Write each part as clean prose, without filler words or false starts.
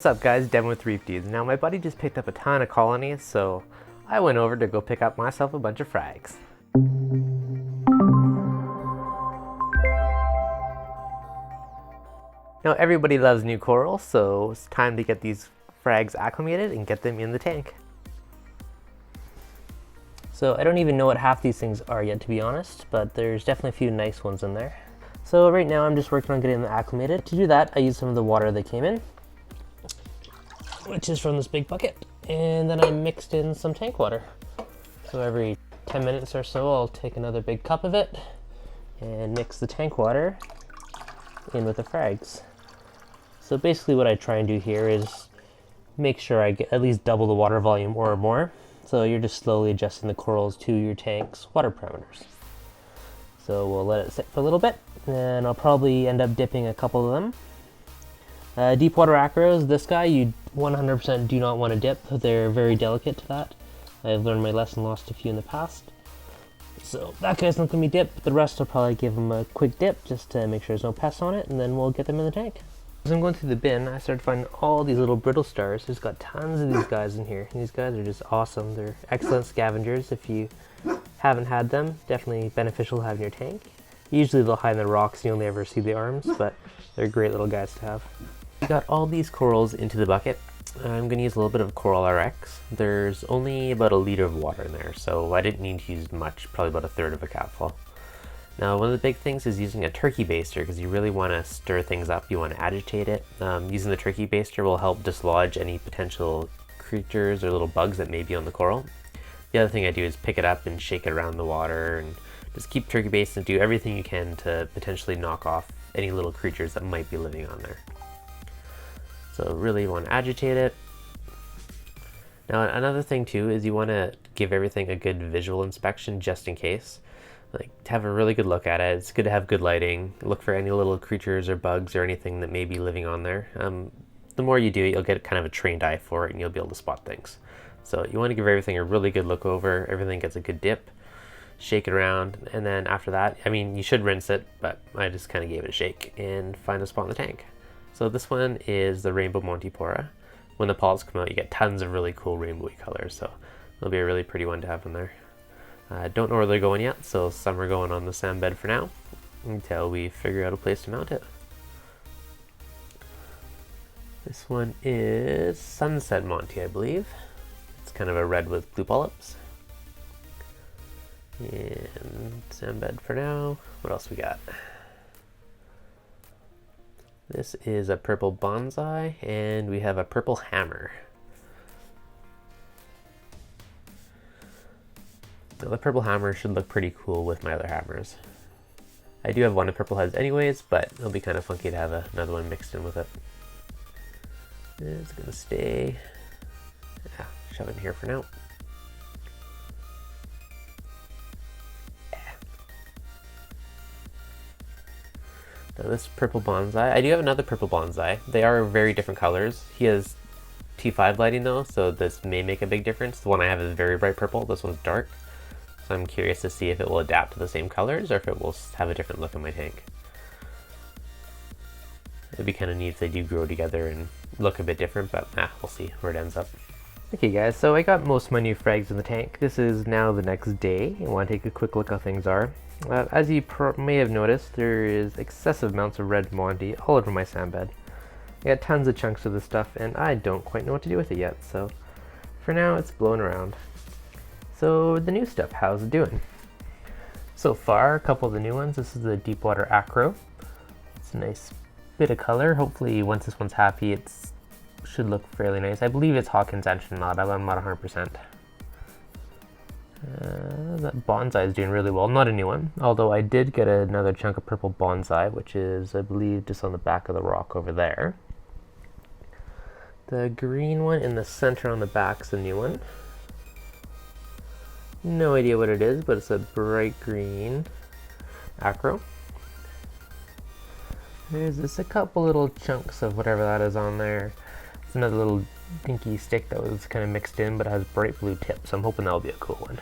What's up guys, Devin with ReefDudes. Now my buddy just picked up a ton of colonies, so I went over to go pick up myself a bunch of frags. Now everybody loves new coral, so it's time to get these frags acclimated and get them in the tank. So I don't even know what half these things are yet, to be honest, but there's definitely a few nice ones in there. So right now I'm just working on getting them acclimated. To do that, I use some of the water they came in, which is from this big bucket, and then I mixed in some tank water. So every 10 minutes or so I'll take another big cup of it and mix the tank water in with the frags. So basically what I try and do here is make sure I get at least double the water volume or more. So you're just slowly adjusting the corals to your tank's water parameters. So we'll let it sit for a little bit, and I'll probably end up dipping a couple of them. Deepwater Acros, this guy you 100% do not want to dip. They're very delicate to that. I've learned my lesson, lost a few in the past. So that guy's not going to be dipped, but the rest I'll probably give them a quick dip just to make sure there's no pests on it, and then we'll get them in the tank. As I'm going through the bin, I started finding all these little brittle stars. There's got tons of these guys in here. These guys are just awesome. They're excellent scavengers. If you haven't had them, definitely beneficial to have in your tank. Usually they'll hide in the rocks, you only ever see the arms, but they're great little guys to have. We got all these corals into the bucket. I'm going to use a little bit of Coral RX. There's only about 1 liter of water in there, so I didn't need to use much, probably about 1/3 of a capful. Now one of the big things is using a turkey baster, because you really want to stir things up, you want to agitate it. Using the turkey baster will help dislodge any potential creatures or little bugs that may be on the coral. The other thing I do is pick it up and shake it around the water, and just keep turkey basting and do everything you can to potentially knock off any little creatures that might be living on there. So really you want to agitate it. Now another thing too is you want to give everything a good visual inspection just in case. Like to have a really good look at it. It's good to have good lighting. Look for any little creatures or bugs or anything that may be living on there. The more you do it, you'll get kind of a trained eye for it and you'll be able to spot things. So you want to give everything a really good look over. Everything gets a good dip. Shake it around, and then after that, I mean, you should rinse it, but I just kind of gave it a shake and find a spot in the tank. So this one is the rainbow Montipora. When the polyps come out, you get tons of really cool rainbowy colors, so it'll be a really pretty one to have in there. I don't know where they're going yet, so some are going on the sand bed for now, until we figure out a place to mount it. This one is Sunset Monty, I believe. It's kind of a red with blue polyps. And sand bed for now. What else we got? This is a purple Bonsai, and we have a purple hammer. Now the purple hammer should look pretty cool with my other hammers. I do have one of purple heads anyways, but it'll be kind of funky to have another one mixed in with it. It's gonna stay. Yeah, shove it in here for now. Now this purple Bonsai, I do have another purple Bonsai. They are very different colors. He has T5 lighting though, so this may make a big difference. The one I have is very bright purple, this one's dark. So I'm curious to see if it will adapt to the same colors or if it will have a different look in my tank. It'd be kind of neat if they do grow together and look a bit different, but we'll see where it ends up. Okay guys, so I got most of my new frags in the tank. This is now the next day. I want to take a quick look how things are. As you may have noticed, there is excessive amounts of red monti all over my sand bed. I got tons of chunks of this stuff and I don't quite know what to do with it yet, so for now it's blowing around. So the new stuff, how's it doing? So far, a couple of the new ones. This is the Deepwater Acro. It's a nice bit of color. Hopefully once this one's happy, it should look fairly nice. I believe it's Hawkins and echinata, I'm not 100%. That Bonsai is doing really well, not a new one, although I did get another chunk of purple Bonsai, which is, I believe, just on the back of the rock over there. The green one in the center on the back is the new one. No idea what it is, but it's a bright green acro. There's just a couple little chunks of whatever that is on there. It's another little dinky stick that was kind of mixed in, but it has bright blue tips, so I'm hoping that'll be a cool one.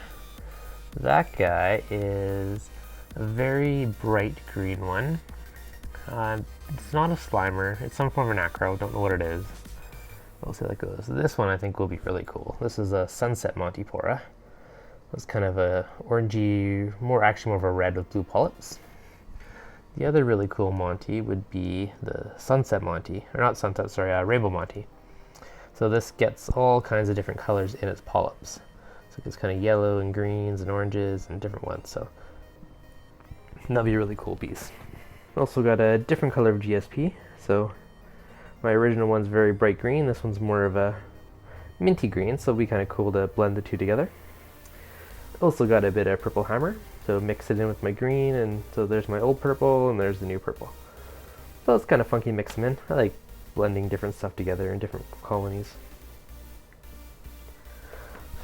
That guy is a very bright green one. It's not a slimer, it's some form of an acro, don't know what it is. We'll see how that goes. This one I think will be really cool. This is a sunset Montipora. It's kind of a orangey, actually more of a red with blue polyps. The other really cool Monty would be the sunset Monty, or not sunset, sorry, rainbow Monty. So this gets all kinds of different colors in its polyps. So it gets kind of yellow and greens and oranges and different ones. So that'll be a really cool piece. Also got a different color of GSP. So my original one's very bright green. This one's more of a minty green, so it'll be kind of cool to blend the two together. Also got a bit of purple hammer, so mix it in with my green, and so there's my old purple and there's the new purple. So it's kind of funky, mix them in. I like blending different stuff together in different colonies.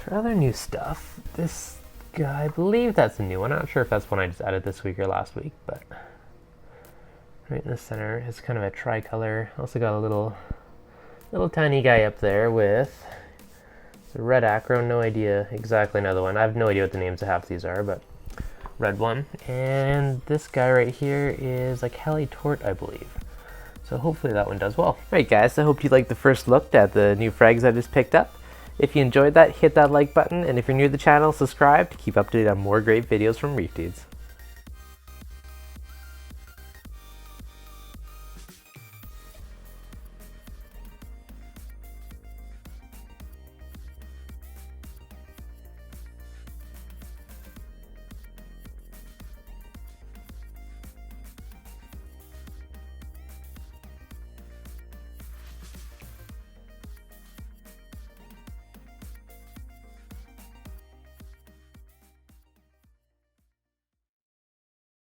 For other new stuff, this guy, I believe that's a new one. I'm not sure if that's one I just added this week or last week, but right in the center is kind of a tricolor. Also got a little tiny guy up there with the red acro. No idea exactly another one. I have no idea what the names of half these are, but red one. And this guy right here is a Cali tort, I believe. So hopefully that one does well. Alright guys, I hope you liked the first look at the new frags I just picked up. If you enjoyed that, hit that like button, and if you're new to the channel, subscribe to keep up to date on more great videos from ReefDudes.